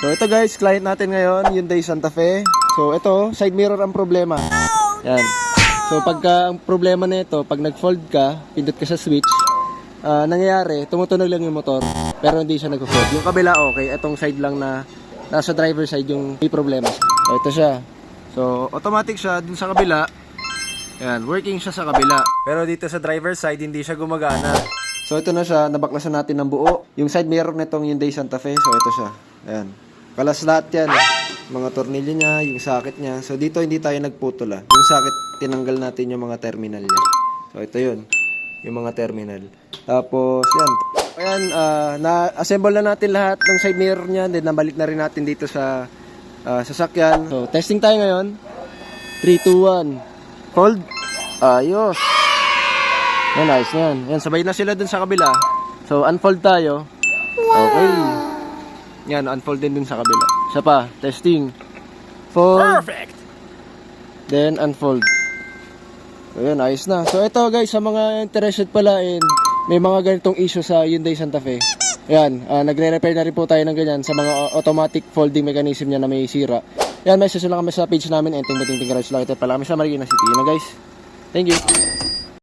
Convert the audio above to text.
So ito guys, client natin ngayon, Hyundai Santa Fe. So ito, side mirror ang problema. Yan. So pagka ang problema nito, pag nag-fold ka, pindot ka sa switch, nangyayari, tumutunog lang yung motor, pero hindi siya nag-fold. Yung kabila okay, itong side lang na nasa driver side yung may problema. So ito siya. So automatic siya dun sa kabila. Yan, working siya sa kabila. Pero dito sa driver side, hindi siya gumagana. So ito na siya, nabaklasan natin ng buo. Yung side mirror nitong Hyundai Santa Fe, so ito siya. Ayan. Kalas lahat yan. Mga tornilyo niya, yung socket niya. So dito hindi tayo nagputol. Yung socket, tinanggal natin yung mga terminal niya. So ito yun, yung mga terminal. Tapos yan. Ayan, na-assemble na natin lahat ng side mirror niya. Then nabalik na rin natin dito sa sasakyan. So testing tayo ngayon. 3, 2, 1. Fold. Ayos. Yan, nice yan. Yan, sabay na sila dun sa kabila. So unfold tayo. Okay. Yan, unfold din dun sa kabila. Isa pa, testing. Fold. Perfect! Then, unfold. Ayan, ayos na. So, ito guys, sa mga interested pala may mga ganitong issue sa Hyundai Santa Fe. Ayan, nagre-repair na rin po tayo ng ganyan sa mga automatic folding mechanism niya na may sira. Ayan, may susunod kami sa page namin, Enteng Bating Garage lang. Ito pala kami sa Marikina City. Yun na guys. Thank you.